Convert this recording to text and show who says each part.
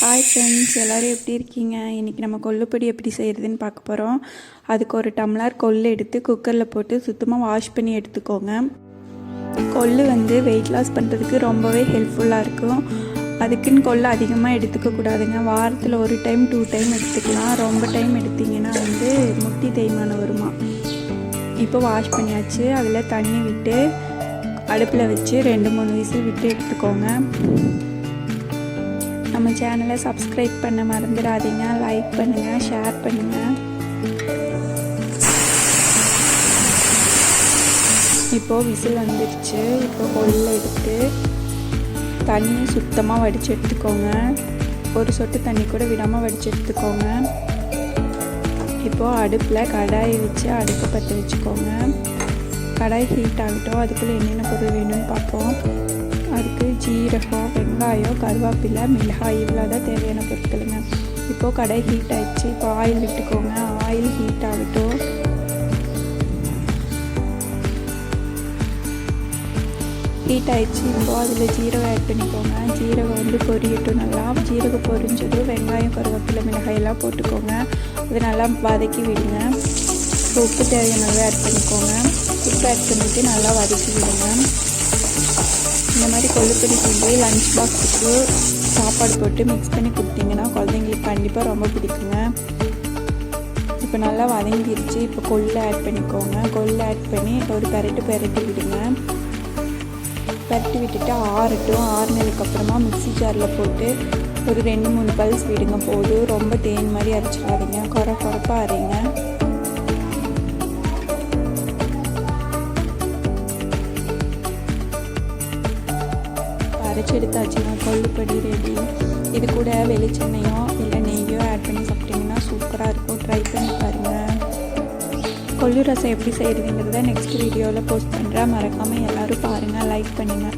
Speaker 1: Hi friends, எல்லோரும் எப்படி இருக்கீங்க? இன்றைக்கி நம்ம கொள்ளுப்பொடி எப்படி செய்கிறதுன்னு பார்க்க போகிறோம். அதுக்கு ஒரு டம்ளர் கொள்ளு எடுத்து குக்கரில் போட்டு சுத்தமாக வாஷ் பண்ணி எடுத்துக்கோங்க. கொள்ளு வெயிட் லாஸ் பண்ணுறதுக்கு ரொம்பவே ஹெல்ப்ஃபுல்லாக இருக்கும். அதுக்குன்னு கொள்ளு அதிகமாக எடுத்துக்கக்கூடாதுங்க. வாரத்தில் ஒரு டைம் 2 டைம் எடுத்துக்கலாம். ரொம்ப டைம் எடுத்திங்கன்னா முட்டி தேய்மானம் வருமா. இப்போ வாஷ் பண்ணியாச்சு. அதில் தண்ணி விட்டு அடுப்பில் வச்சு 2-3 விசில் விட்டு எடுத்துக்கோங்க. நம்ம சேனலை சப்ஸ்கிரைப் பண்ண மறந்துடாதீங்க. லைக் பண்ணுங்கள், ஷேர் பண்ணுங்கள். இப்போது விசில் வந்துடுச்சு. இப்போ கொள்ளு எடுத்து தண்ணி சுத்தமாக வடித்து எடுத்துக்கோங்க. ஒரு சொட்டு தண்ணி கூட விடாமல் வடித்து எடுத்துக்கோங்க. இப்போது அடுப்பில் கடாயை வச்சு அடுப்பை பற்ற வச்சுக்கோங்க. கடாய் ஹீட் ஆகட்டும். அதுக்குள்ளே என்னென்ன பொருள் வேணும்னு பார்ப்போம். அதுக்கு ஜீரகம், வெங்காயம், கருவேப்பிலை, மிளகாய் இவ்வளோதான் தேவையான பொருட்களுங்க. இப்போது கடாய் ஹீட் ஆகிடுச்சு. இப்போ ஆயில் விட்டுக்கோங்க. ஆயில் ஹீட் ஆகட்டும். ஹீட் ஆகிடுச்சு. இப்போது அதில் ஜீரகம் ஆட் பண்ணிக்கோங்க. ஜீரகம் பொரியட்டும். நல்லா ஜீரகம் பொரிஞ்சதும் வெங்காயம், கருவேப்பிலை, மிளகாயெல்லாம் போட்டுக்கோங்க. அது நல்லா வதக்கி விடுங்க. உப்பு தேவையானதை ஆட் பண்ணிக்கோங்க. உப்பு ஆட் பண்ணிவிட்டு நல்லா வதக்கி விடுங்க. இந்த மாதிரி கொள்ளுப்பொடி செஞ்சு லஞ்ச் பாக்ஸுக்கு சாப்பாடு போட்டு மிக்ஸ் பண்ணி கொடுத்தீங்கன்னா குழந்தைங்களுக்கு கண்டிப்பாக ரொம்ப பிடிக்குங்க. இப்போ நல்லா வதங்கிருச்சு. இப்போ கொள்ளு ஆட் பண்ணிக்கோங்க. கொள்ளு ஆட் பண்ணி ஒரு பெரட்டி விடுங்க. பெரட்டி விட்டுட்டு ஆறட்டும். ஆறுனதுக்கப்புறமா மிக்ஸி ஜாரில் போட்டு ஒரு 2-3 பல்ஸ் விடுங்க. போதும். ரொம்ப தேன் மாதிரி அரைச்சிடாதீங்க. குறைப்பாக அரைங்க. அரைச்சி எடுத்தாச்சுன்னா கொள்ளுப்பொடி ரெடி. இது கூட வெளிச்செண்ணையோ இல்லை நெய்யோ ஆட் பண்ணி சாப்பிட்டிங்கன்னா சூப்பராக இருக்கும். ட்ரை பண்ணி பாருங்கள். கொள்ளு ரசம் எப்படி செய்கிறதுங்கிறத நெக்ஸ்ட் வீடியோவில் போஸ்ட் பண்ணுறேன். மறக்காமல் எல்லோரும் பாருங்கள், லைக் பண்ணுங்கள்.